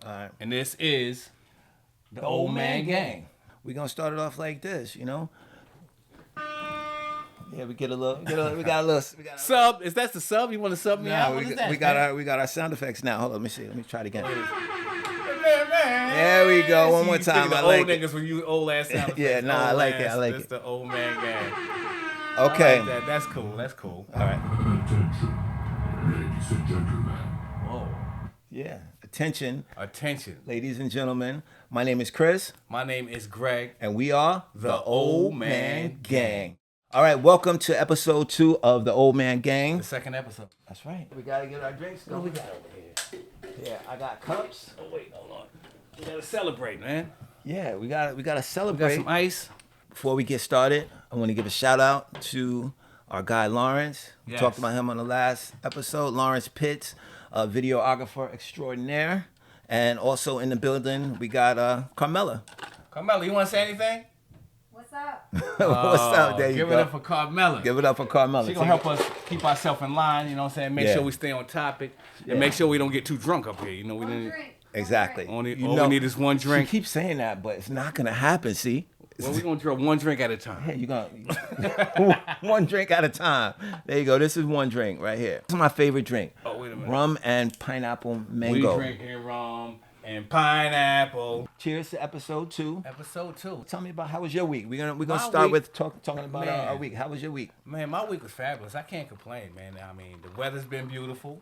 All right. And this is the Old Man Gang. We're gonna start it off like this, you know. Yeah, we got a little. Sub, is that the sub? You want to sub me out? No, What is that, we got our sound effects now. Hold on, let me see. Let me try it again. Man. There we go. One more You think time. the I like old it. niggas when you old ass sound effects. Yeah, nah, I like it. I like It's it. the Old Man Gang. Okay. I like that. That's cool. That's cool. All right. Attention, ladies and gentlemen. Whoa. Yeah. Attention, Attention. ladies and gentlemen. My name is Chris, My name is Greg. and we are The Old Man Gang. All right, welcome to episode 2 of the Old Man Gang. The second episode. That's right. We gotta get our drinks going. What we got over here? Yeah, I got cups. Oh wait, hold on. We gotta celebrate, man. Yeah, we gotta We got celebrate. some ice. Before we get started, I want to give a shout out to our guy Lawrence. We Yes. talked about him on the last episode. Lawrence Pitts, a videographer extraordinaire, and also in the building we got Carmela. Carmela, you want to say anything? What's up? What's up? There you Give go. it up for Carmela. Give it up for Carmela. She gonna help us keep ourselves in line, you know what I'm saying? Make Yeah. sure we stay on topic and Yeah. make sure we don't get too drunk up here. You know, we One didn't. drink. Exactly. Only, You all know, we need is one She drink. keeps saying that, but it's not gonna happen. See? Well, we're gonna drink one drink at a time. Hey, you gonna one drink at a time. There you go. This is one drink right here. This is my favorite drink. Oh, wait a minute. Rum and pineapple We mango. drinking rum and pineapple. Cheers to episode 2. Episode 2. Tell me about how was your week? We're gonna My start week- with talking about Man. our week. How was your week? Man, my week was fabulous. I can't complain, man. I mean, the weather's been beautiful.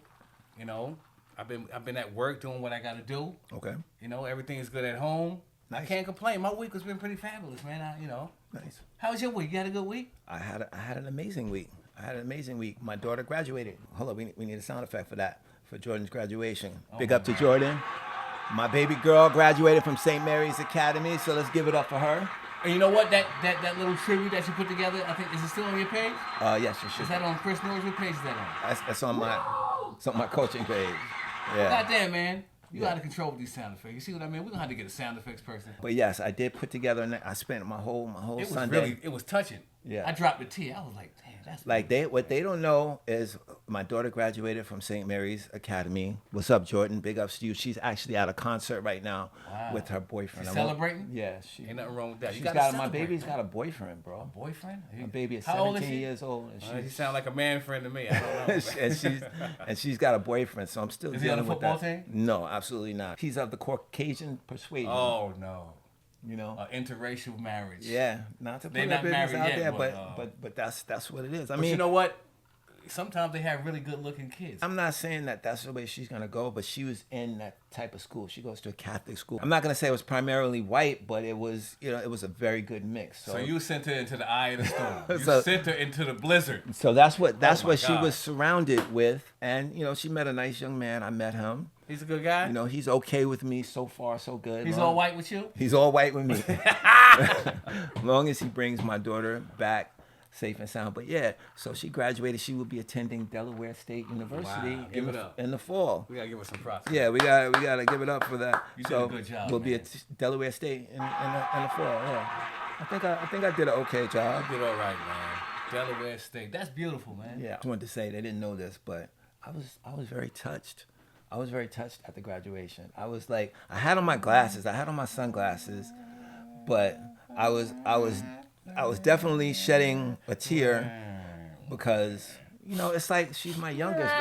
You know, I've been at work doing what I got to do. Okay. You know, everything is good at home. I Nice. can't complain. My week has been pretty fabulous, man. You know. Nice. How was your week? You had a good week? I had an amazing week. My daughter graduated. Hold on, we need a sound effect for that, for Jordan's graduation. Big up to Jordan. My baby girl graduated from St. Mary's Academy, so let's give it up for her. And you know what? That little tribute that you put together, I think, is it still on your page? Yes, you should. Is that on Chris Norris? What page is that on? That's on my coaching page. Yeah. Goddamn, man. You got to control with these sound effects. You see what I mean? We're going to have to get a sound effects person. But yes, I did put together. I spent my whole It was Sunday. it was touching. Yeah. I dropped the T. I was like, damn, that's Like what they don't know is my daughter graduated from St. Mary's Academy. What's up, Jordan? Big ups to you. She's actually at a concert right now Wow. with her boyfriend. She's I won't- celebrating? Yeah, Ain't nothing wrong with that. She's You gotta got my celebrate, baby's man. got a boyfriend, bro. Boyfriend? My baby is How old 17 is she? years old, and You sound like a man friend to me. I don't know. and she's got a boyfriend. So I'm still Is he on dealing the with that. football team? No, absolutely not. He's of the Caucasian persuasion. Oh, no. You know. Interracial marriage. Yeah, not to put They're that not business married out yet, there, but, but that's what it is. I But mean, you know what? Sometimes they have really good looking kids. I'm not saying that that's the way she's gonna go, but she was in that type of school. She goes to a Catholic school. I'm not gonna say it was primarily white, but it was, it was a very good mix. So you sent her into the eye of the storm. You So- sent her into the blizzard. So that's what my she God. was surrounded with, and she met a nice young man. I met him. He's a good guy. He's okay with me so far, so good. He's Long- all white with you. He's all white with me. Long as he brings my daughter back safe and sound. But yeah, so she graduated. She will be attending Delaware State University Wow, give it up. in the fall. We gotta give her some props. Yeah, we gotta give it up for that. You did so a good job, we'll be man. at Delaware State in the fall. Yeah, I think I did an okay job. You did all right, man. Delaware State. That's beautiful, man. Yeah, I just wanted to say they didn't know this, but I was very touched. I was very touched at the graduation. I was like, I had on my glasses, I had on my sunglasses, but I was definitely shedding a tear because it's like she's my youngest.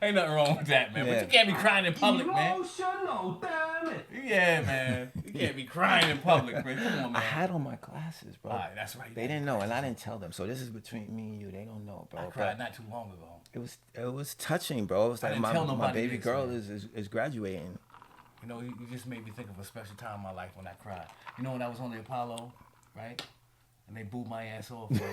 Ain't nothing wrong with that, man. Yeah. But you can't be crying in public, man. Emotional, damn it. Yeah, man. You can't be crying in public, man. Come on, I man. had on my glasses, bro. All right, that's right. They didn't know, and I didn't tell them. So this is between me and you. They don't know, bro. I But cried not too long ago. it was touching, bro. It was like didn't tell my nobody baby this, girl man. is graduating. You know, you just made me think of a special time in my life when I cried. You know when I was on the Apollo, right? And they booed my ass off, bro.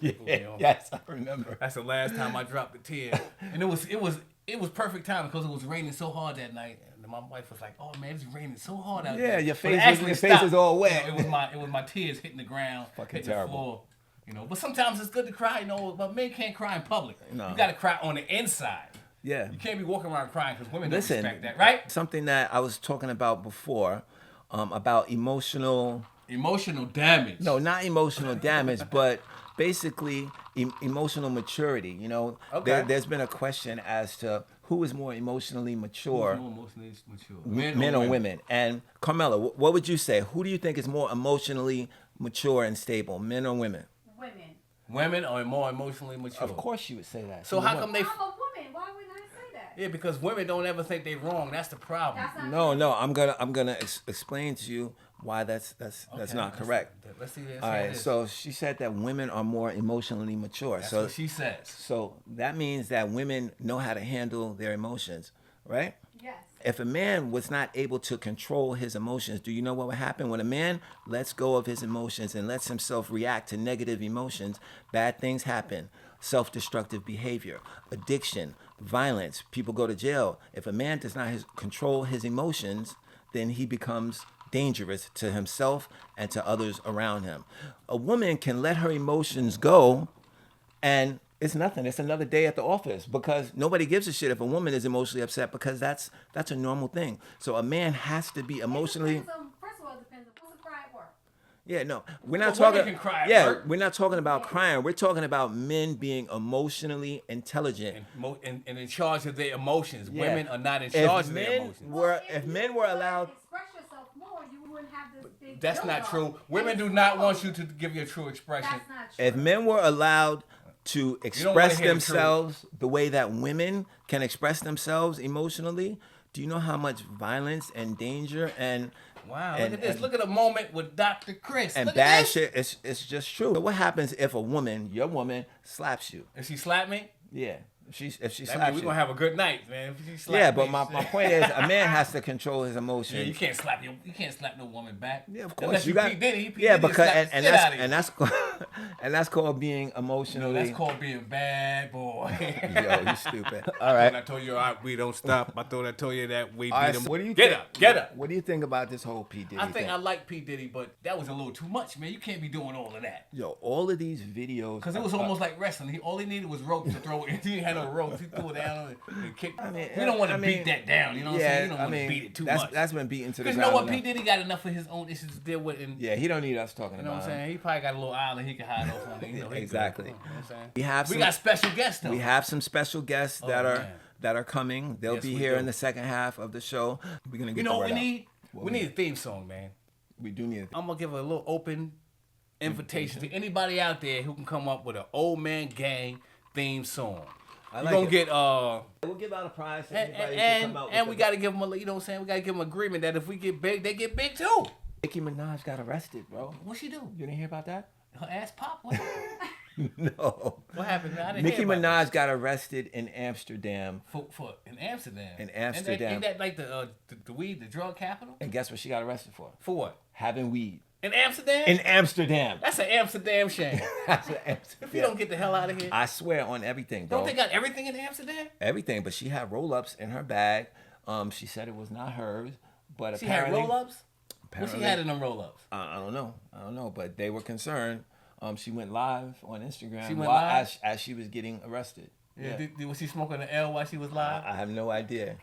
They booed me off. Yes, I remember. That's the last time I dropped a tear. And it was perfect time because it was raining so hard that night. And my wife was like, "Oh man, it's raining so hard out Yeah, there." your But face it was- actually your face stopped. is all wet. It was my tears hitting the ground, Fucking hitting terrible. the floor. But sometimes it's good to cry, but men can't cry in public. No. You gotta cry on the inside. Yeah. You can't be walking around crying because women Listen, don't respect that, right? Something that I was talking about before, about emotional. Emotional damage. No, not emotional damage, but basically emotional maturity. Okay. There's been a question as to who is more emotionally Who's mature, more emotionally mature? men or women? And Carmela, what would you say? Who do you think is more emotionally mature and stable, men or women? Women. Women are more emotionally mature. Of course, you would say that. So how come they? I'm a woman. Why would I say that? Yeah, because women don't ever think they're wrong. That's the problem. That's not No. I'm gonna explain to you why that's Okay, not correct. Let's see. All right. So she said that women are more emotionally mature. that's so what she says. so that means that women know how to handle their emotions, right? Yes. If a man was not able to control his emotions, do you know what would happen? When a man lets go of his emotions and lets himself react to negative emotions, bad things happen. Self-destructive behavior, addiction, violence, people go to jail. If a man does not control his emotions, then he becomes dangerous to himself and to others around him. A woman can let her emotions go and it's nothing. It's another day at the office because nobody gives a shit if a woman is emotionally upset because that's a normal thing. So a man has to be emotionally. First of all, it depends on what's a cry at work. Yeah, no, we're not Well, women talking. can cry at Yeah, work. we're not talking about crying. We're talking about men being emotionally intelligent. And in charge of their emotions. Yeah. Women are not in If charge of their men emotions. were, if you men were allowed, express yourself more, you wouldn't have this big. That's not buildup. true. Women And do it's not wrong. want you to give your true expression. That's not true. if men were allowed to wanna express hear the truth. themselves the way that women can express themselves emotionally, do you know how much violence and danger and Wow, and, look at this. and- Look at a moment with Dr. Chris. and Look bad at this. shit? It's just true. So what happens if a woman, your woman, slaps you? If she slapped me, Yeah, if she that means slaps we're you. going to have a good night, man. If she slapped Yeah, me, but my point is, a man has to control his Yeah, emotions. you can't slap no woman back. Yeah, of course. Unless you got, P. Diddy. P. yeah, Diddy because slap the and shit that's out of you. and that's called, and that's called being No, emotionally. that's called being bad boy. Yo, you stupid. All When I right. told you we don't stop. I thought I told you that we All beat right. him. So what do you get think? up? Get up. What do you think about this whole P Diddy I think thing? I like P. Diddy, but that was a little too much, man. You can't be doing all of that. Yo, all of these videos. Because it was almost like wrestling. All he needed was ropes to throw it. He had no ropes. He threw it down and kicked. mean, we don't want to I beat mean, that down. You know what I'm saying? You don't want to beat it too much. That's been beaten to the Because ground. you know what? enough. P. Diddy got enough of his own issues to deal with. And, Yeah, he don't need us talking you know about what I'm him. saying? He probably got a little island he can hide off on. You know, he good. Exactly. You know what I'm saying? We We got special guests, though. We have some special guests that are man. that are coming. They'll Yes, be we here do. in the second half of the show. We're gonna get You know the what we word out. need? What We need a theme song, man. We do need. I'm going to give a little open invitation to anybody out there who can come up with an Old Man Gang theme song. I We're like going it. to get... We'll give out a prize to And, anybody who and, come out and with we got to give them a, you know what I'm saying? We got to give them agreement that if we get big, they get big too. Nicki Minaj got arrested, bro. What she do? You didn't hear about that? Her ass pop? What, No. what happened? I didn't Nicki hear about Minaj got arrested in Amsterdam, that. For in Amsterdam. In Amsterdam. Ain't that like the weed, the drug capital? and guess what she got arrested for? For what? Having weed In Amsterdam? in Amsterdam. That's an Amsterdam shame. That's an Amsterdam. If you don't get the hell out of here. I swear on everything, bro. Don't they got everything in Amsterdam? Everything, but she had roll-ups in her bag. She said it was not hers, but She had apparently, roll-ups? What she apparently- had in them roll-ups? I don't know, but they were concerned. She went live on Instagram She went live? as she was getting arrested. Yeah. Was she smoking an L while she was live? I have no idea.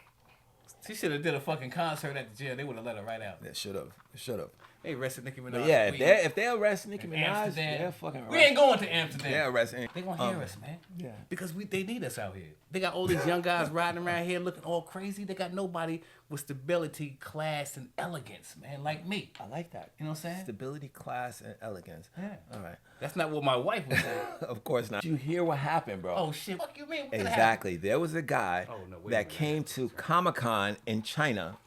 She should have did a fucking concert at the jail. They would have let her right out. That should have. They arrested Nicki Minaj. But yeah, for weed if they arrest Nicki in Minaj, Amsterdam. they're fucking arrest. We ain't going to Amsterdam. They're arresting. They gonna hear us, man. Yeah. Because they need us out here. They got all these young guys riding around here looking all crazy. They got nobody with stability, class, and elegance, man, like me. I like that. You know what I'm saying? Stability, class, and elegance. Yeah. All right. That's not what my wife would say. Of course not. Did you hear what happened, bro? Oh shit! Fuck you, mean? What could happen? Exactly. There was a guy Oh, no, wait a that minute. came to Comic-Con in China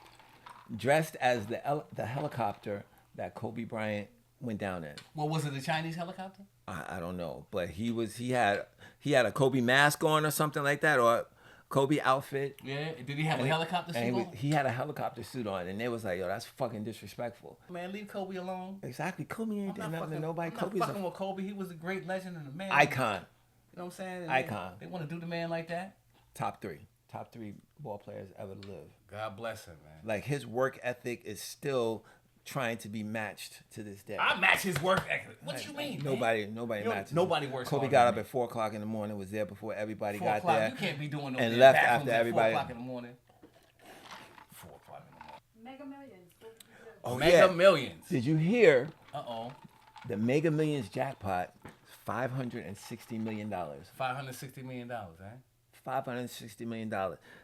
dressed as the helicopter that Kobe Bryant went down in. What was it? A Chinese helicopter? I don't know, but he had a Kobe mask on or something like that, or Kobe outfit. Yeah. Did he have a helicopter suit And on? he had a helicopter suit on, and they was like, "Yo, that's fucking disrespectful." Man, leave Kobe alone. Exactly. Kobe ain't did I'm not nothing to fucking, nobody. I'm not Kobe's fucking an with Kobe. He was a great legend and a man. icon. You know what I'm saying? And Icon. They want to do the man like that. Top three ball players ever to live. God bless him, man. Like his work ethic is still trying to be matched to this day. I match his work ethic. What you mean? Nobody You know, matches. nobody works Kobe harder got than up me. at 4:00 in the morning. Was there before everybody 4 got o'clock. there. You can't be doing no and damn left bathrooms after at everybody. 4 o'clock in the morning. 4 o'clock in the morning. Mega Millions. Oh Mega yeah. Millions. Did you hear Uh-oh. the Mega Millions jackpot? $560 million. $560 million, eh? $560 million.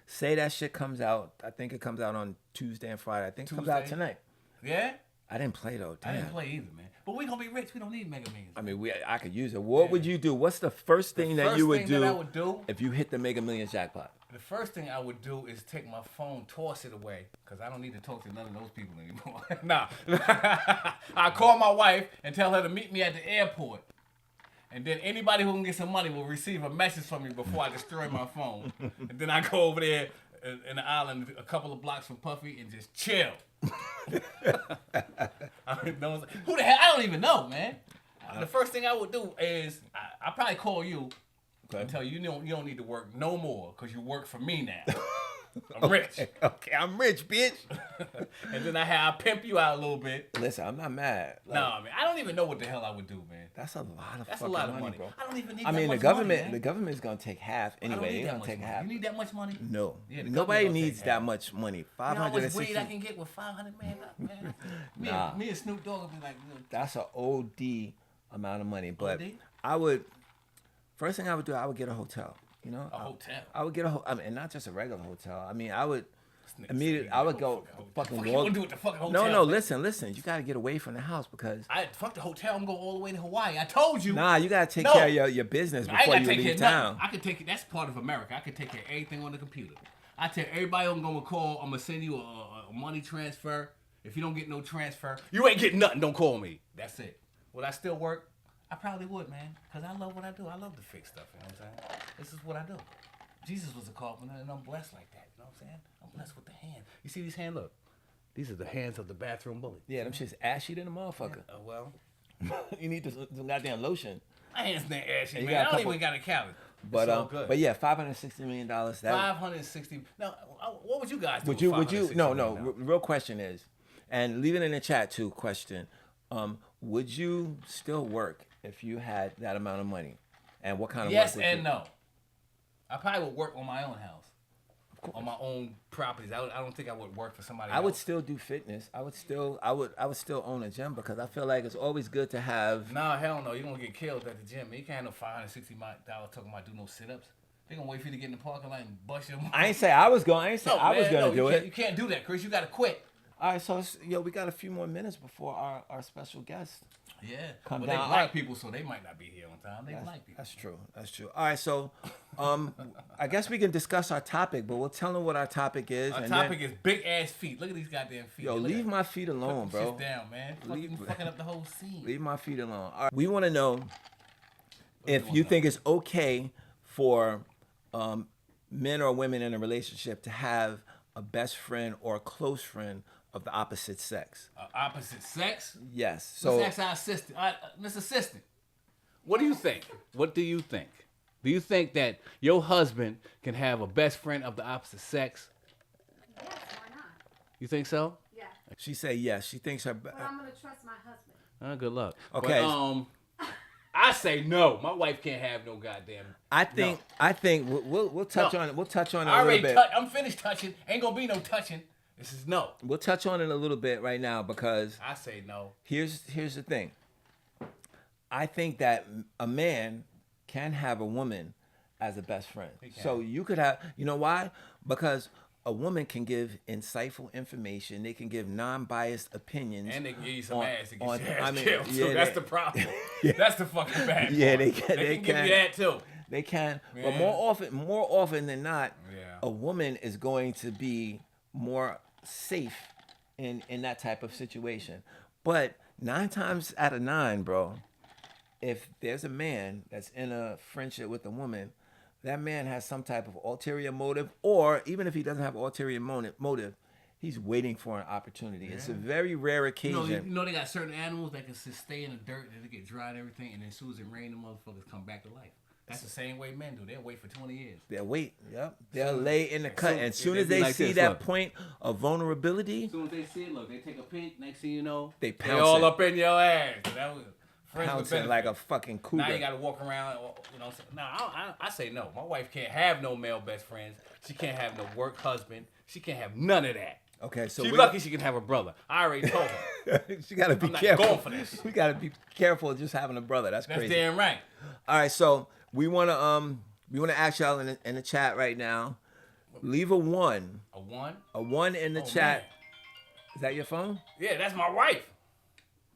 Say that shit comes out. I think it comes out on Tuesday and Friday. I think it comes out Tuesday? tonight. Yeah? I didn't play though. Damn. I didn't play either, man. But we gonna be rich. We don't need Mega Millions. I mean, I could use it. What would you do? What's the first thing that you would do, I would do if you hit the Mega Millions jackpot? The first thing I would do is take my phone, toss it away, because I don't need to talk to none of those people anymore. Nah. I call my wife and tell her to meet me at the airport. And then anybody who can get some money will receive a message from me before I destroy my phone. And then I go over there in the island a couple of blocks from Puffy and just chill. Who the hell? I don't even know, man. The first thing I would do is I'll probably call you and tell you you don't need to work no more because you work for me now. I'm rich. Okay, I'm rich, bitch. And then I pimp you out a little bit. Listen, I'm not mad. Like, Nah, man, I don't even know what the hell I would do, man. That's a lot of That's a fucking lot of money, money, bro. I don't even need I that mean, much the government, money, the government is gonna take half I don't anyway. need They're that gonna much take money. half. You need that much money? No, Yeah, the nobody government needs gonna that take much money. You know how much 560. weed I can get with 500, man? Nah. Me and Snoop Dogg would be like, That's an OD amount of money. But OD? I would. First thing I would do, I would get a hotel. You know, a hotel. I would get I mean, not just a regular hotel. I mean, I would nigga immediately. said, I would "Go go fucking fucking hotel." Fuck you walk. gonna do with the fucking No, hotel, no. man? Listen. You gotta get away from the house because Fuck the hotel. I'm going all the way to Hawaii. I told you. nah, you gotta take No. care of your business I ain't before gotta you take care leave of nothing. town. I can take it. That's part of America. I can take care of everything on the computer. I tell everybody I'm gonna call. I'm gonna send you a money transfer. If you don't get no transfer, you ain't getting nothing. Don't call me. That's it. Would I still work? I probably would, man. Cause I love what I do. I love to fix stuff. You know what I'm saying? This is what I do. Jesus was a carpenter, and I'm blessed like that. You know what I'm saying? I'm blessed with the hand. You see these hands? Look. These are the hands of the bathroom bully. Yeah, them shit's ashy than a motherfucker. Well, You need some goddamn lotion. my hands ain't ashy, And you man. got a I don't couple- even got a calorie. But It's all good. but yeah, $560 million. That 560. Now, what would you guys do? would you $560 no million? real question is, and leave it in the chat too. Question, would you still work if you had that amount of money, and what kind of Yes work would and you? no. I probably would work on my own house, on my own properties. I don't think I would work for somebody. I would else. still do fitness. I would still own a gym because I feel like it's always good to have. Nah, hell no. You're gonna get killed at the gym. You can't have no $560 talking about do no sit-ups. They gonna wait for you to get in the parking lot and bust your. I ain't say I was going. I ain't say No, I was man, gonna no, do you it. You can't do that, Chris. You gotta quit. All right, so we got a few more minutes before our special guest. Yeah. Come But down. they All black right. people, so they might not be here on time. They black people. That's true. That's true. All right, so I guess we can discuss our topic, but we'll tell them what our topic is. Our and topic then, is big ass feet. Look at these goddamn feet. yo, Look leave at my feet alone, Put them bro. shits down, man. Leave- Fucking up the whole scene. Leave my feet alone. All right. We want to know if do you you wanna think it's okay for men or women in a relationship to have a best friend or a close friend of the opposite sex. Opposite sex? Yes. So, So let's ask our assistant. Miss Assistant, what do you think? What do you think? Do you think that your husband can have a best friend of the opposite sex? Yes, why not? You think so? Yeah. she said yes. She thinks her. But I'm gonna trust my husband. Good luck. Okay. But, I say no. My wife can't have no goddamn. I think we'll touch No. on it. We'll touch on it I a little already bit. I'm finished touching. Ain't gonna be no touching. This is no. We'll touch on it a little bit right now because I say no. here's the thing. I think that a man can have a woman as a best friend. can. So you could have, you know why? Because a woman can give insightful information. They can give non-biased opinions. And they can give you some on- ass to get on- your ass I mean, killed. yeah, So that's they- the problem. Yeah. That's the fucking bad Yeah, part. they can- They they can give can. you that too. They can, but Yeah. more often than not, Yeah. a woman is going to be more safe in that type of situation. But 9 times out of 9, bro, if there's a man that's in a friendship with a woman, that man has some type of ulterior motive, or even if he doesn't have ulterior motive, he's waiting for an opportunity. It's a very rare occasion. You know they got certain animals that can just stay in the dirt and they get dry and everything, and then as soon as it rains, the motherfuckers come back to life. That's the same way men do. They'll wait for 20 years. They'll wait. Yep. They'll lay in the cut. And as soon as they they like see this, that look. point of vulnerability, As soon as they see it, look, they take a peek. Next thing you know, They they pounce all it. up in your ass. That was friends with pouncing like a benefits. fucking cougar. Now you got to walk around, you know. No, I say no. My wife can't have no male best friends. She can't have no work husband. She can't have none of that. Okay, so She's we lucky she can have a brother. I already told her. she got to be I'm not careful. going for this. We got to be careful just having a brother. That's That's crazy. damn right. All right, so we want to We want to ask y'all in the chat right now. Leave a 1. A 1? A 1 in the Oh, chat. man. Is that your phone? Yeah, that's my wife.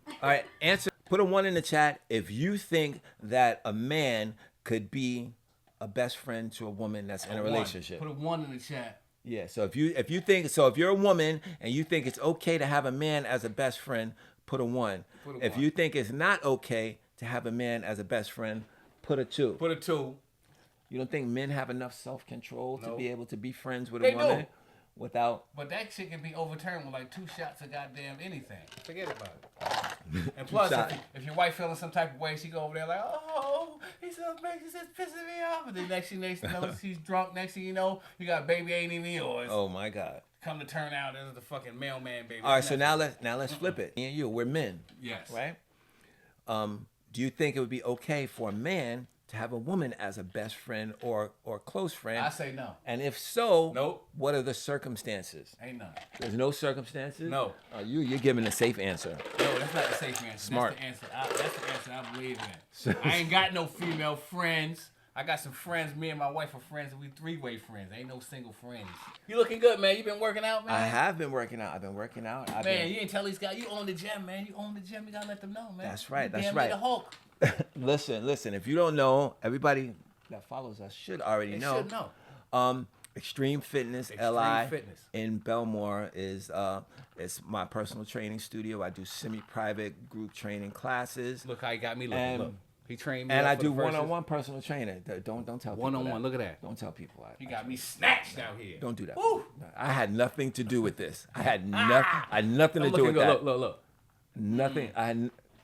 All right, answer. Put a 1 in the chat if you think that a man could be a best friend to a woman that's in a relationship. Put a 1 in the chat. Yeah. So if you think so, if you're a woman and you think it's okay to have a man as a best friend, put a 1. If you think it's not okay to have a man as a best friend, put a 2. Put a 2. You don't think men have enough self-control to be able to be friends with They a woman do. without? But that shit can be overturned with like 2 shots of goddamn anything. Forget about it. And plus, if your wife feeling some type of way, she go over there like, oh, he's so he's just pissing me off. And then next thing you know, she's drunk. Next thing you know, you got baby ain't even yours. Oh my God. Come to turn out, this is the fucking mailman baby. All right, so now let's flip it. Me and you, we're men. Yes. Right? Do you think it would be okay for a man to have a woman as a best friend or close friend? I say no. And if so, Nope. What are the circumstances? Ain't none. There's no circumstances? No. You're giving a safe answer. No, that's not the safe answer. Smart. That's the answer. That's the answer I believe in. I ain't got no female friends. I got some friends. Me and my wife are friends, and we 3-way friends. Ain't no single friends. You looking good, man. You been working out, man? I have been working out. I've been working out. Man, you ain't tell these guys you own the gym, man. You own the gym. You gotta let them know, man. That's right. You That's damn right. near the Hulk. Listen. If you don't know, everybody that follows us should already They know. should know. Extreme Fitness Extreme LI Fitness. in Belmore is it's my personal training studio. I do semi-private group training classes. Look how he got me looking. And- Look. He trained me. And up I for do the verses. one-on-one personal training. Don't tell people One-on-one. that. Look at that. Don't tell people. You got me snatched out here. Don't do that. Woo. I had nothing to do with this. I had nothing to I'm do with looking good. that. Look. Nothing.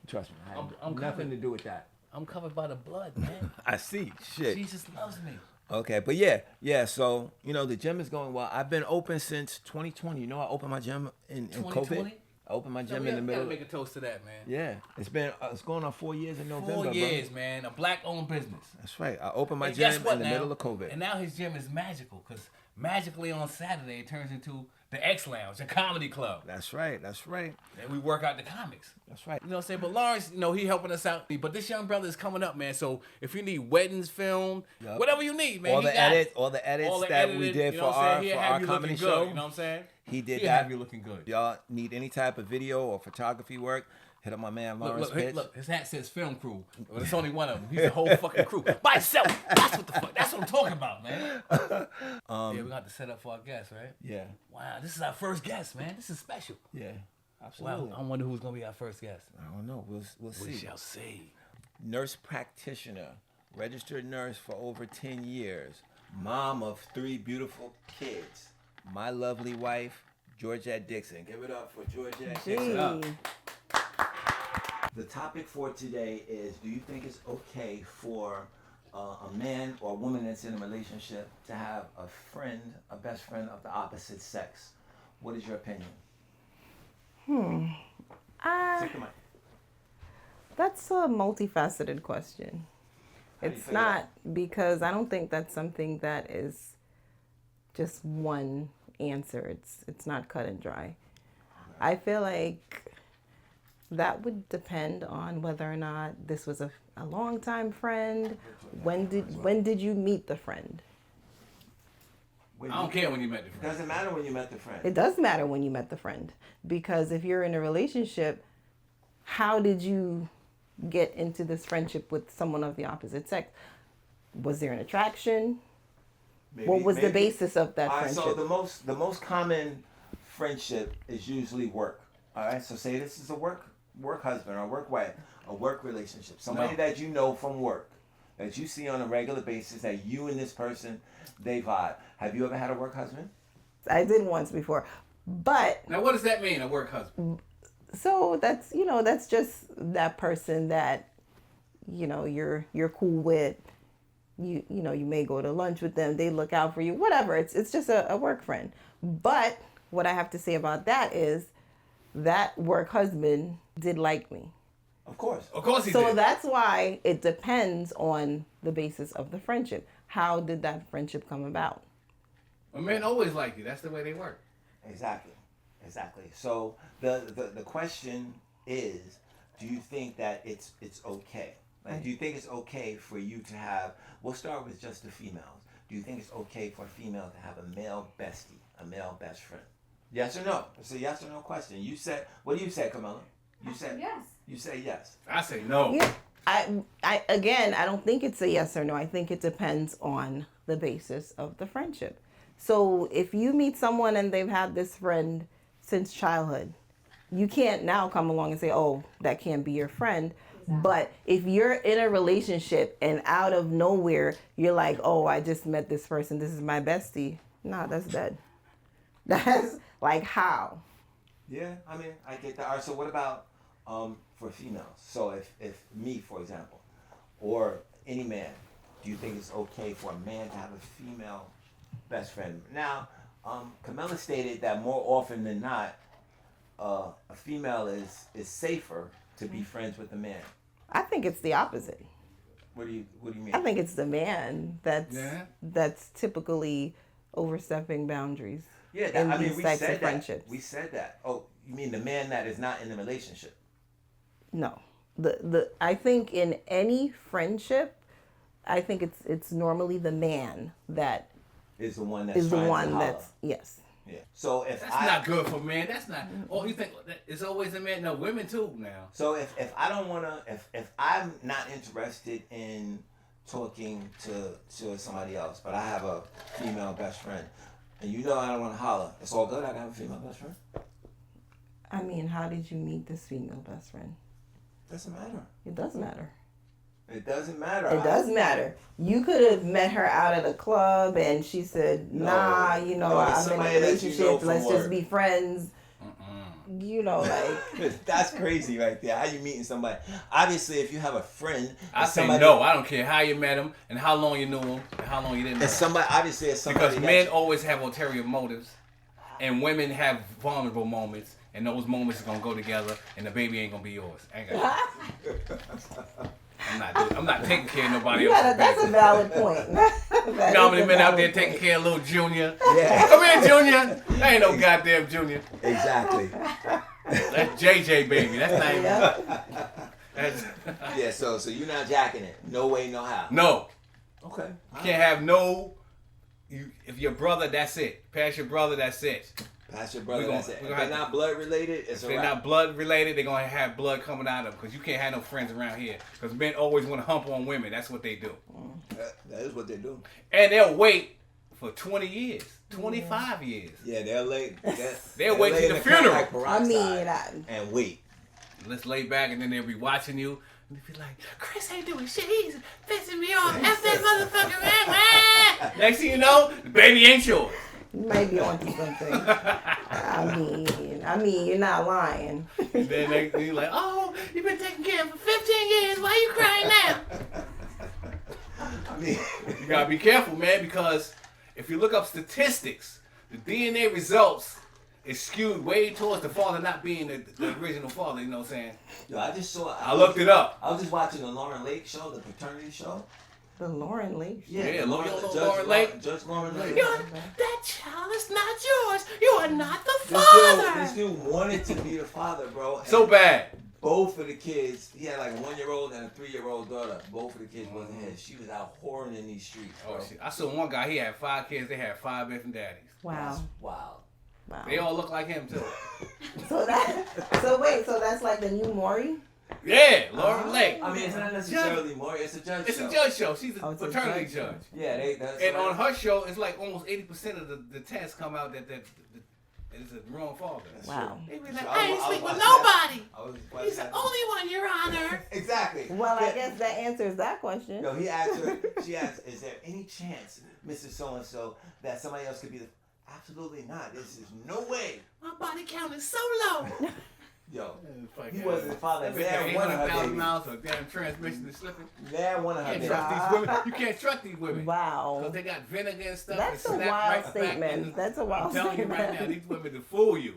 Trust me. I had I'm nothing covered. to do with that. I'm covered by the blood, man. I see. Shit. Jesus loves me. Okay, but yeah. So the gym is going well. I've been open since 2020. I opened my gym in COVID. 2020? I opened my gym we in the middle. gotta make a toast to that, man. Yeah, it's going on 4 years in November. 4 years, bro. man. A black-owned business. That's right. I opened my And gym guess what in the now? middle of COVID. And now his gym is magical because magically on Saturday it turns into the X Lounge, a comedy club. That's right. And we work out the comics. That's right. You know what I'm saying? But Lawrence, he helping us out. But this young brother is coming up, man. So if you need weddings filmed, Yup. whatever you need, man. All he the got edits, it. all the edits All the that we edited, did you for know what I'm our saying? He'll have you comedy looking show. good, you know what I'm saying? He did He'll that. have you looking good. Y'all need any type of video or photography work? Hit up my man Lawrence Pitch. Look, his hat says film crew. Well, it's only one of them. He's a whole fucking crew. By himself. That's what I'm talking about, man. Yeah, we got to set up for our guest, right? Yeah, Wow, this is our first guest, man. This is special. yeah, absolutely. Wow, I wonder who's going to be our first guest. I don't know. We'll see. We shall see. Nurse practitioner, registered nurse for over 10 years, mom of 3 beautiful kids. My lovely wife, Georgette Dixon. Give it up for Georgette Dixon. Gee. The topic for today is: do you think it's okay for a man or a woman that's in a relationship to have a best friend of the opposite sex? What is your opinion? Take the mic. That's a multifaceted question. do you It's figure not, because I don't think that's something that is just one answer. It's not cut and dry. I feel like that would depend on whether or not this was a longtime friend. When did you meet the friend? I don't care when you met the friend. Doesn't matter when you met the friend. It does matter when you met the friend, because if you're in a relationship, how did you get into this friendship with someone of the opposite sex? Was there an attraction? What was the basis of that All right, friendship? so the most common friendship is usually work. All right, so say this is a work husband or work wife, a work relationship. Somebody that you know from work, that you see on a regular basis, that you and this person, they vibe. Have you ever had a work husband? I did once before, but Now, what does that mean, a work husband? so that's just that person that you're cool with. You may go to lunch with them, they look out for you, whatever. It's just a work friend. But what I have to say about that is that work husband did like me. Of course. Of course he So did. that's why it depends on the basis of the friendship. How did that friendship come about? A man always like you. That's the way they work. Exactly. So the question is, do you think that it's okay? Like, do you think it's okay for you to have? We'll start with just the females. Do you think it's okay for a female to have a male bestie, a male best friend? Yes or no? It's a yes or no question. You said, what do you say, Camilla? You said Yes. You say yes. I say no. Yeah. I again, I don't think it's a yes or no. I think it depends on the basis of the friendship. So if you meet someone and they've had this friend since childhood, you can't now come along and say, oh, that can't be your friend. Exactly. But if you're in a relationship and out of nowhere, you're like, oh, I just met this person. This is my bestie. Nah, that's dead. That's like how? Yeah, I mean, I get that. All right, so what about for females? So if me, for example, or any man, do you think it's okay for a man to have a female best friend? Now, Camilla stated that more often than not, a female is safer to be friends with a man. I think it's the opposite. What do you mean? I think it's the man that's typically overstepping boundaries. Yeah, in I mean, these we types said of that. friendships. We said that. Oh, you mean the man that is not in the relationship? No, I think in any friendship, I think it's normally the man that is the one that's is the trying one to holler. that's yes. Yeah. So if That's not good for men. That's not. Oh, you think it's always a man? No, women too now. So if I don't wanna, if I'm not interested in talking to somebody else, but I have a female best friend, and you know I don't want to holler, it's all good. I can have a female best friend. I mean, how did you meet this female best friend? Doesn't matter. It does matter. It doesn't matter. It does matter. You could have met her out at a club and she said, nah, I'm in a relationship. Let's just be friends. You know, like. That's crazy right there. How you meeting somebody? Obviously, if you have a friend. I say no. I don't care how you met him and how long you knew him and how long you didn't know him. Somebody, obviously, it's somebody. Because men always have ulterior motives and women have vulnerable moments. And those moments are going to go together and the baby ain't going to be yours. I'm not taking care of nobody else's That's baby. a valid point. You know how many men out there taking care of little Junior? Yeah. Come here, Junior. That ain't no goddamn Junior. Exactly. That's JJ, baby. That's not even. That's, Yeah, so you're not jacking it. No way, no how. no. Okay. You can't have no. If your brother, that's it. Past your brother, that's it. That's your brother. That's it. If If they're not blood related, it's If they're a wrap. not blood related, they're going to have blood coming out of them because you can't have no friends around here. Because men always want to hump on women. That's what they do. That is what they do. And they'll wait for 20 years, 25 years. Yeah, they'll lay. They'll wait till the funeral. I mean, and wait. Let's lay back and then they'll be watching you. And they'll be like, Chris ain't doing shit. He's pissing me off. F that motherfucker, man. Next thing you know, the baby ain't yours. you might be onto something. I mean, you're not lying. And then you're like, oh, you've been taking care of him for 15 years. Why you crying now? I mean, You gotta be careful, man, because if you look up statistics, the DNA results is skewed way towards the father not being the original father. You know what I'm saying? yo, I just saw. I looked it up. I was just watching the Lauren Lake show, the paternity show. The Lauren Lake. Yeah, Lauren Lake. Judge Lauren Lake. That child is not yours. You are not the This dude wanted to be the father, bro. So bad. Both of the kids, he had like a 1-year-old and a 3-year-old daughter. Both of the kids wasn't his. She was out whoring in these streets, bro. Oh shit! I saw one guy. He had 5 kids. They had 5 different daddies. Wow. Wow. Wow. They all look like him too. So that's like the new Maury? Yeah, Lauren Lake. I mean, it's not necessarily more. It's a judge It's show. a judge show. She's a It's a paternity judge judge. Yeah, that's And on her show, it's like almost 80% of the tests come out that it's a wrong father. Wow. They be like, So I ain't sleep with watching nobody. that. I was He's the only one, Your Honor. Exactly. Well, I guess that answers that question. No, he asked her. She asked, "Is there any chance, Mr. So and So, that somebody else could be the?" Absolutely not. This is no way. My body count is so low. Yo, he wasn't the father. Man, one of her 800,000 babies. miles of damn transmission is slipping. Man, one of her You babies. can't trust these women. You can't trust these women. Wow. Because they got vinegar and stuff. That's and a snap wild right back statement. in. That's a wild I'm telling you right statement. now, these women to fool you.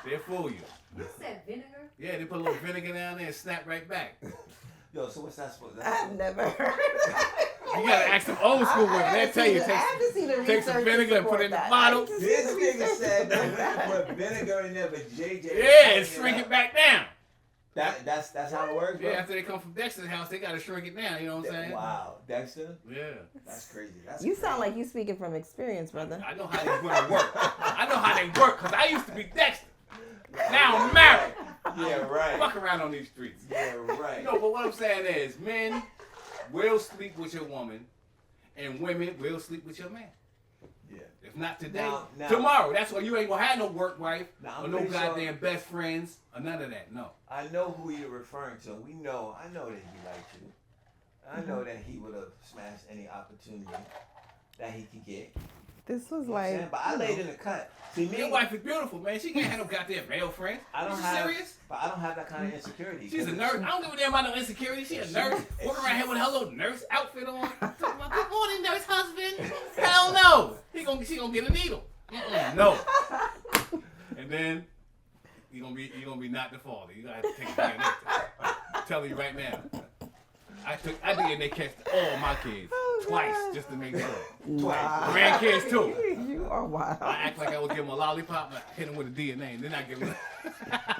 They'll fool you. You said vinegar? Yeah, they put a little vinegar down there and snap right back. Yo, so what's that supposed to I've never heard of that. You gotta ask some old school women. They'll tell you. I have to see the Take research some to vinegar and put support it in the that. bottle. I have to see This the nigga research said to support that that. put vinegar in there, but JJ. Yeah, and shrink it back down. That's how it works, bro. Yeah, after they come from Dexter's house, they gotta shrink it down. You know what I'm saying? Wow, Dexter. Yeah. That's crazy. You sound like you speaking from experience, brother. I know how they women work. I know how they work because I used to be Dexter. Now I'm married. Yeah, right. Fuck around on these streets. Yeah, right. No, but what I'm saying is, men will sleep with your woman, and women will sleep with your man. Yeah. If not today, Now- tomorrow. That's why you ain't gonna have no work wife Now, or I'm no pretty sure- goddamn best friends or none of that. No. I know who you're referring to. I know that he liked you. I know that he would have smashed any opportunity that he could get. This was You know what I'm saying? like, But I laid in the cut. See, me, Your wife is beautiful, man. She can't have no goddamn male friends. I don't Is you have, serious? but I don't have that kind of insecurity. She's a 'cause nurse. I don't give a damn about no insecurity. She a nurse. Walking around here with her little nurse outfit on. Talking about, good morning, nurse husband. Hell no. She gonna get a needle. No. And then you gonna be not the father. You gotta have to take a DNA test. I'm telling you right now. I DNA test all my kids twice just to make sure. wow. Grandkids too. You are wild. I act like I would give them a lollipop and I hit them with a DNA, and then I give them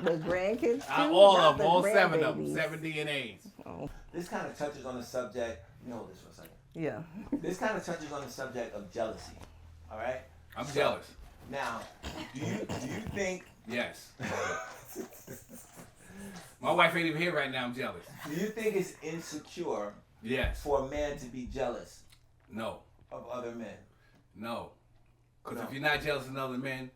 The grandkids too? all Not of them, the all 7 of them, grandbabies. 7 DNAs. Oh, This kind of touches on the subject. You know this for a second. yeah. This kind of touches on the subject of jealousy. All right. I'm So, jealous. Now, do you think? Yes. My wife ain't even here right now. I'm jealous. Do you think it's insecure Yes. for a man to be jealous No. of other men? No. Because No. if you're not jealous of other men,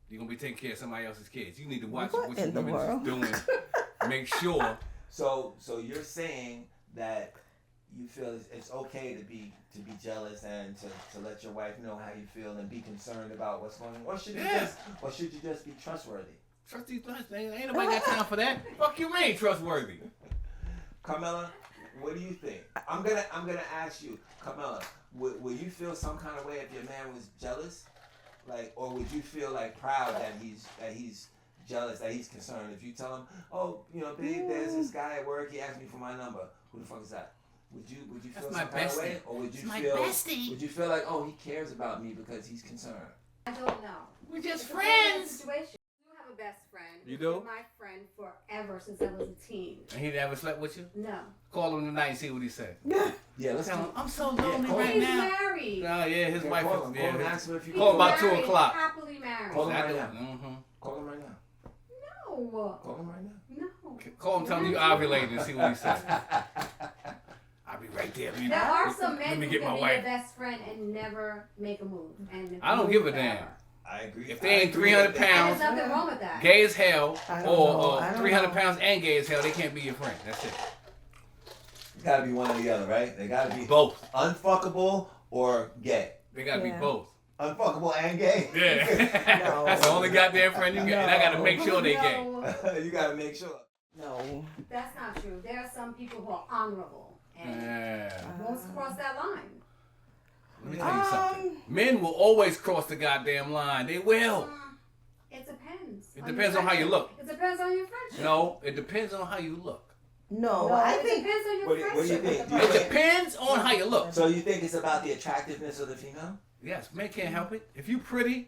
you're going to be taking care of somebody else's kids. You need to watch What what your in the women world? is doing. Make sure. So you're saying that you feel it's okay to be jealous and to let your wife know how you feel and be concerned about what's going on, or should you just be trustworthy? Trust these nuts, man. Ain't nobody got time for that. Fuck you, mean trustworthy. Carmela, what do you think? I'm gonna ask you, Carmela, would you feel some kind of way if your man was jealous, like, or would you feel like proud that he's jealous, that he's concerned? If you tell him, oh, you know, babe, there's this guy at work, he asked me for my number. Who the fuck is that? Would you feel That's some my kind of way, bestie. or would you That's my feel bestie. would you feel like, oh, he cares about me because he's concerned? I don't know. We just It's a whole friends. situation. I have a best friend. You He's do? been my friend forever since I was a teen. And he never slept with you? No. Call him tonight and see what he said. Yeah, let's Tell him, do. I'm so lonely call right He's now. married. Oh, yeah, his wife Call him. is. Call him. Yeah, Ask him if you Call him can. about 2 Married, o'clock. Happily married. Call him I right do. now. Mm-hmm. Call him right now. No. Call him right now. No. Call him, tell him you ovulated and see what he says. I'll be right there. There are some men Let me who get can my be wife. your best friend and never make a move. And I don't move give a forever. damn. I agree. If they ain't 300 pounds, There's nothing wrong with that. gay as hell, I don't or know. I don't 300 know. pounds and gay as hell, they can't be your friend. That's it. It's gotta be one or the other, right? They gotta be Both. unfuckable or gay. They gotta Yeah. be both. Unfuckable and gay. Yeah. No. That's the only goddamn friend you get. And I gotta make sure they gay. No, You gotta make sure. No. that's not true. There are some people who are honorable and Yeah. won't cross that line. Let me tell you something. Men will always cross the goddamn line. They will. It depends. It your depends on how you friendship. look. It depends on your friendship. No, it depends on how you look. No, No, I it think depends on your What do you friendship. think? with Do the you It person. depends on how you look. So you think it's about the attractiveness of the female? Yes, men can't help it. If you pretty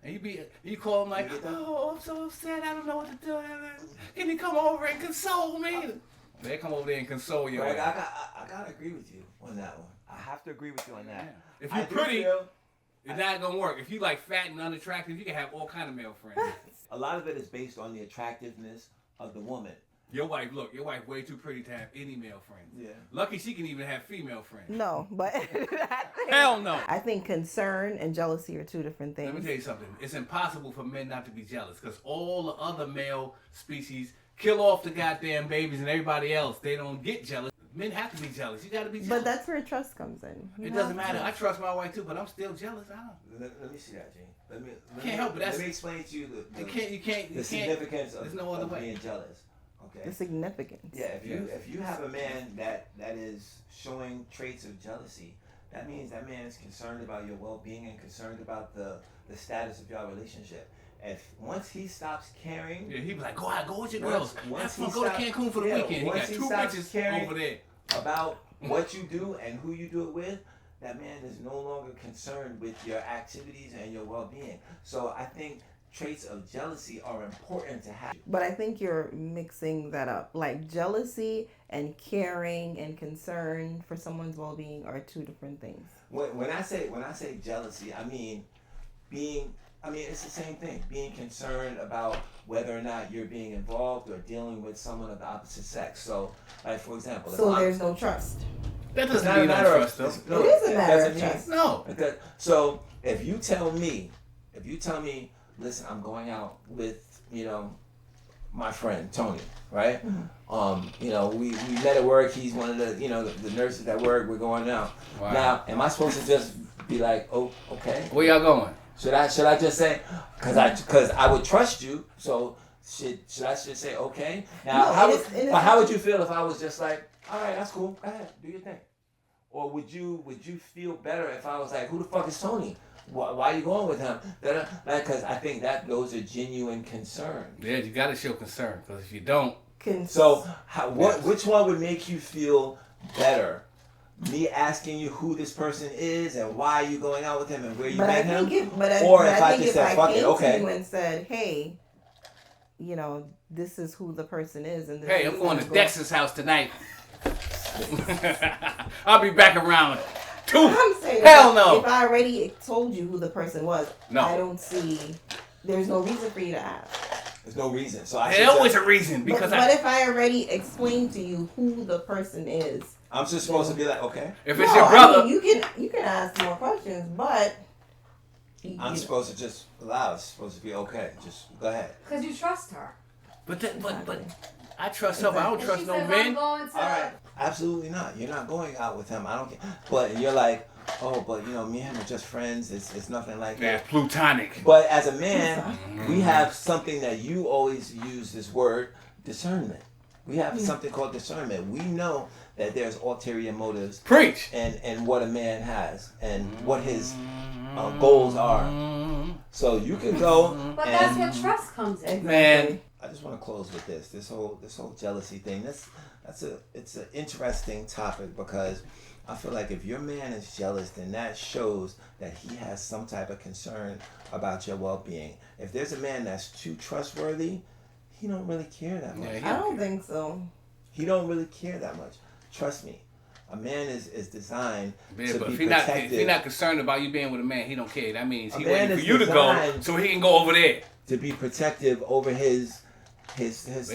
and you call them like, You get that? oh, I'm so upset, I don't know what to do. Can you come over and console me? They come over there and console you. Greg, I gotta agree with you on that one. I have to agree with you on that. If I you're do pretty, feel it's not gonna work. If you like fat and unattractive, you can have all kind of male friends. a lot of it is based on the attractiveness of the woman. Your wife way too pretty to have any male friends. Yeah. Lucky she can even have female friends. no, but I think, Hell no. I think concern and jealousy are two different Let me things. tell you something. It's impossible for men not to be jealous because all the other male species kill off the goddamn babies and everybody else. They don't get jealous. Men have to be jealous. You got to be jealous. But that's where trust comes in. You It have doesn't matter. to. I trust my wife too, but I'm still jealous. I don't. Let me see that, Gene. Let me Can't help it. Let That's- me explain to you You can't. the significance There's of, no other of way. being jealous. Okay. The significance. Yeah, Yes. if you have a man that is showing traits of jealousy, that means that man is concerned about your well-being and concerned about the status of your relationship. If once he stops caring, Yeah, he be like, go out, go with your Once- girls. once Have fun, he go to stops- Cancun for the yeah, weekend. He once got he 2 stops bitches caring- over there. about what you do and who you do it with, that man is no longer concerned with your activities and your well-being. So I think traits of jealousy are important to have. But I think you're mixing that up. Like jealousy and caring and concern for someone's well-being are two different things. When I say jealousy, I mean it's the same thing. Being concerned about whether or not you're being involved or dealing with someone of the opposite sex. So, like for example, So there's no trust. That it's doesn't not a mean no matter trust, though. no, It is a it matter doesn't of mean- trust. No. So if you tell me, listen, I'm going out with my friend Tony, right? We met at work. He's one of the nurses at work. We're going out. Wow. Now, am I supposed to just be like, oh, okay? Where y'all going? Should I just say, because I would trust you, so should I just say okay? Now, No, how would you feel if I was just like, all right, that's cool, go ahead, do your thing? Or would you feel better if I was like, who the fuck is Tony? Why are you going with him? Because I think that those are genuine concerns. Yeah, you got to show concern, because if you don't, So which one would make you feel better? Me asking you who this person is and why you going out with him and where you met him, or if I just said fuck it, okay. To you and said, hey, this is who the person is, and this hey, is I'm going to who's Dexter's house tonight. I'll be back around 2. I'm saying, Hell no. If I already told you who the person was, No. I don't see. There's no reason for you to ask. There's no reason. So There's always a reason, because But if I already explained to you who the person is, I'm just supposed to be like, okay. if it's your brother, I mean, you can ask more questions, but I'm supposed to just allow. It's supposed to be okay. Just go ahead. Because you trust her. but I trust her, but I don't And trust she no says, I'm men. going to. All right. Absolutely not. You're not going out with him. I don't care. But you're like, oh, but me and him are just friends. It's nothing like Yeah, that. plutonic. But as a man, we have something that you always use this word, discernment. We have something called discernment. We know that there's ulterior motives Preach. and what a man has and what his goals are. So you can go. But and that's where trust comes in. Man. I just want to close with this. This whole jealousy thing. It's an interesting topic because I feel like if your man is jealous, then that shows that he has some type of concern about your well-being. If there's a man that's too trustworthy, he don't really care that much. Yeah, I don't think so. He don't really care that much. Trust me. A man is designed Yeah, to but be if protected. he not concerned about you being with a man, he don't care. That means A he man waiting for is you to go designed so he can go over there. to be protective over his. They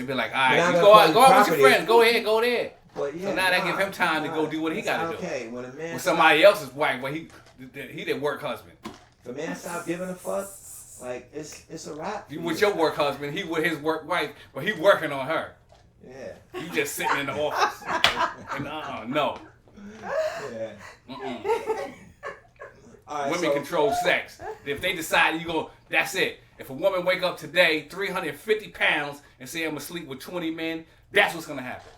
be like, all We're right, not you gonna go call out you with your property. friends. Go ahead, go there. But yeah, So now that give him time to go do what he it's gotta not do. Okay, when a man With somebody else's wife, well, he the work husband. if a man stop giving a fuck, like it's a wrap. You for with you. your work husband, he with his work wife, but he working on her. Yeah. You just sitting in the office. And no. Yeah. Mm-mm. All right, Women control sex. If they decide you go, that's it. If a woman wake up today 350 pounds and say I'm gonna sleep with 20 men, that's what's gonna happen.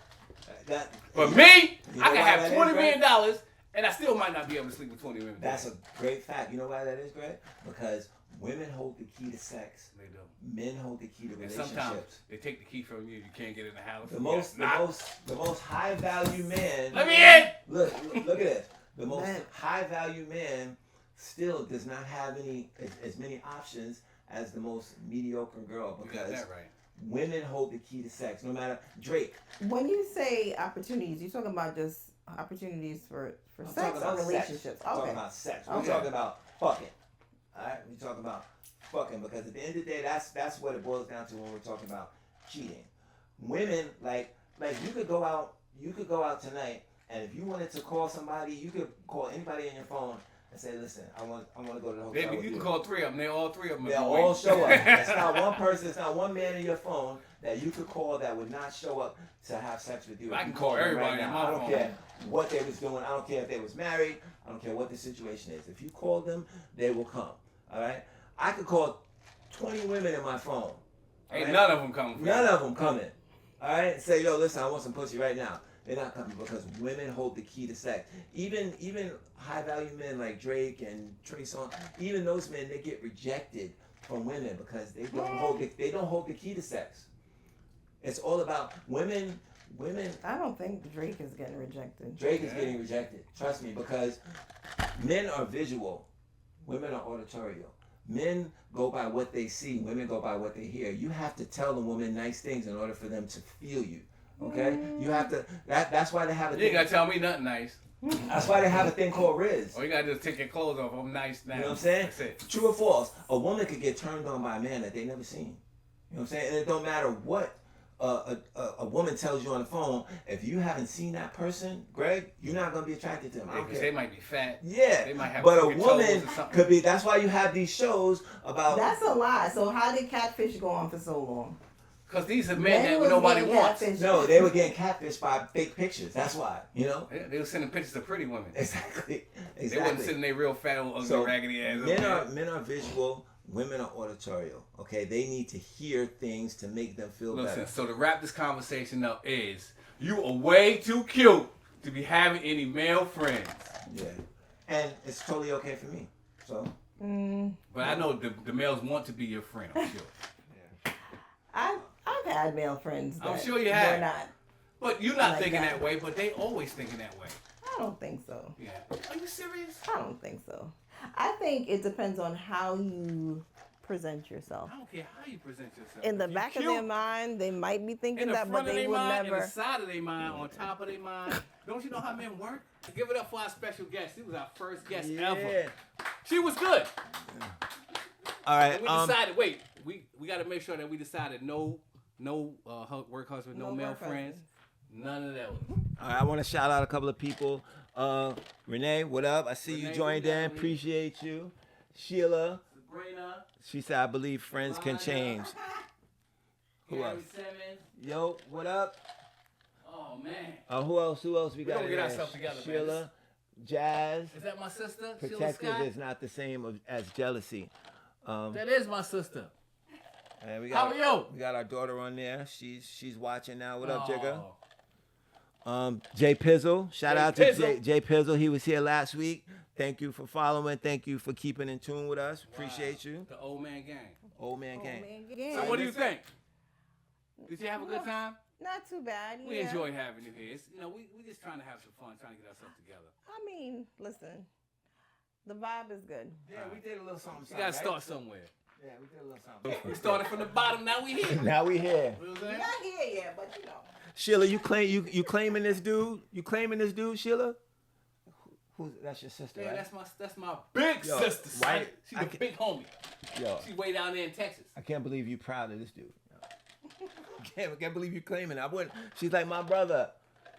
But me, you know I can why have that $20 is, million Greg? and I still might not be able to sleep with 20 women. That's a great fact. You know why that is, Greg? Because women hold the key to sex. They do. Men hold the key to And relationships. sometimes they take the key from you. You can't get in the house. The most high value man. Let me in. Look at this. The most Man. high value man still does not have as many options as the most mediocre girl You got because that right. women hold the key to sex. No matter Drake. When you say opportunities, you're talking about just opportunities for I'm sex talking or about relationships. Sex. I'm talking about sex. We're Okay. talking about fucking. Alright? We're talking about fucking because at the end of the day that's what it boils down to when we're talking about cheating. Women like you could go out tonight and if you wanted to call somebody, you could call anybody on your phone and say, listen, I want to go to the hotel. Baby, with you can call 3 of them. They all 3 of them. They'll all show up. It's not one person, it's not one man in your phone that you could call that would not show up to have sex with you. I If can you call them everybody on my I don't phone. care what they was doing. I don't care if they was married. I don't care what the situation is. If you call them, they will come. All right? I could call 20 women in my phone. Ain't right? none of them coming. None of them coming. All right? Say, yo, listen, I want some pussy right now. They're not coming because women hold the key to sex. Even high value men like Drake and Trey Songz, even those men, they get rejected from women because they don't hold the key to sex. It's all about women. I don't think Drake is getting rejected. Drake is getting rejected. Trust me, because men are visual, women are auditorial. Men go by what they see. Women go by what they hear. You have to tell the woman nice things in order for them to feel you. Okay? You have to. That's why they have a. You ain't gotta tell me nothing nice. That's why they have a thing called Riz. Or you gotta just take your clothes off. I'm nice now. You know what I'm saying? That's it. True or false? A woman could get turned on by a man that they never seen. You know what I'm saying? And it don't matter what a woman tells you on the phone. If you haven't seen that person, Greg, you're not gonna be attracted to them. I don't Because care. they might be fat. Yeah, They might have but a crooked woman toes or something. could be. That's why you have these shows about. That's a lie. So how did catfish go on for so long? Because these are men that was nobody getting wants. catfished. No, they were getting catfished by fake pictures. That's why, you know. Yeah, they were sending pictures of pretty women. Exactly. They wasn't sending their real fat, ugly, So raggedy ass. men are visual. Women are auditorial. Okay, they need to hear things to make them feel Listen, better. so to wrap this conversation up is, you are way too cute to be having any male friends. Yeah, and it's totally okay for me. So. But I know the males want to be your friend, I'm sure. I've had male friends. I'm that sure you have. were not. But you're not Like thinking that. that way, but they always thinking that way. I don't think so. Yeah. Are you serious? I don't think so. I think it depends on how you present yourself. I don't care how you present yourself. In the If you back of cute, their mind, they might be in thinking the that, but front of they their would mind, in never. the side of their mind, on top of their mind. Don't you know how men work? Give it up for our special guest. She was our first guest ever. She was good. All right. And we decided, wait, we got to make sure that we decided no work husband, no No male work friends, none of that. All right. I want to shout out a couple of people. Renee, what up? I see you Renee, joined what up, in. Renee? Appreciate you. Sheila, Sabrina, she said, I believe friends can Rhonda. change. Who Gary else? Simmons. Yo, what up? Oh man, Who else? Who else we got? gonna in get there? ourselves together, man. Sheila, Jazz. is that my sister? Sheila Protective Scott? is not the same as jealousy. That is my sister. And we How got, are you? We got our daughter on there. She's watching now. What up, Jigga? Oh. Jay Pizzle. Shout Jay out to Pizzle. Jay Pizzle. He was here last week. Thank you for following. Thank you for keeping in tune with us. Appreciate you. The old man gang. Old man gang. So what do you think? Did you have a good time? Not too bad. We yeah. enjoyed having you here. We just trying to have some fun, trying to get ourselves together. I mean, listen, the vibe is good. Yeah, we did a little something. You gotta start somewhere. Yeah, we did a little something. We started from the bottom, now we here. Now we here. You know what I'm saying? Not here yet, but you know. Sheila, you claiming this dude? You claiming this dude, Sheila? Who's that's your sister, Yeah, right? that's my big Yo, sister. Son. right? She's I the can- big homie. Yo, She way down there in Texas. I can't believe you proud of this dude. I can't believe you claiming. I wouldn't. She's like my brother.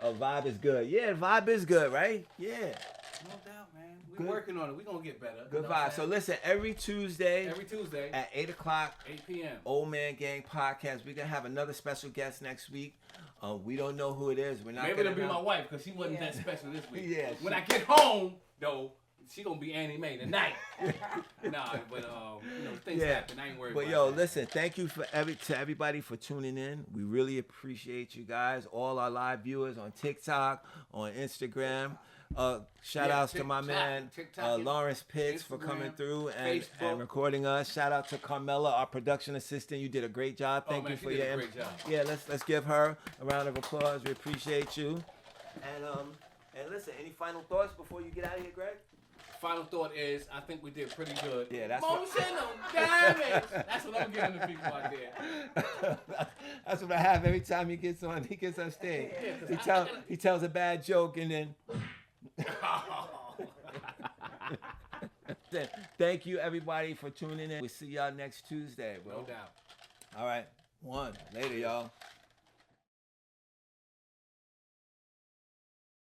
Vibe is good. Yeah, vibe is good, right? Yeah. No doubt, man. We're Good. working on it. We're gonna get better. Good You know what I'm vibe. So saying? listen, every Tuesday every Tuesday, at 8 o'clock, 8 p.m. Old Man Gang Podcast. We're gonna have another special guest next week. We don't know who it is. We're not Maybe gonna it'll be know. my wife because she wasn't Yeah. that special this week. Yeah, When she- I get home, though, she gonna be Annie Mae tonight. Nah, but things Yeah. happen. I ain't worried But about yo, that. listen, thank you to everybody for tuning in. We really appreciate you guys, all our live viewers on TikTok, on Instagram. Shout outs to my man TikTok, Lawrence Pitts for coming Instagram, through and Facebook. recording us. Shout out to Carmela, our production assistant. You did a great job. Oh, Thank man, you she for did your a great job. Yeah, let's give her a round of applause. We appreciate you. And listen, any final thoughts before you get out of here, Greg? Final thought is, I think we did pretty good. Yeah, that's Emotional damage. That's what I'm giving the people out there. That's what I have every time he gets on stage. He tells a bad joke and then thank you everybody for tuning in. We'll see y'all next Tuesday, bro. No doubt. All right. Later, y'all.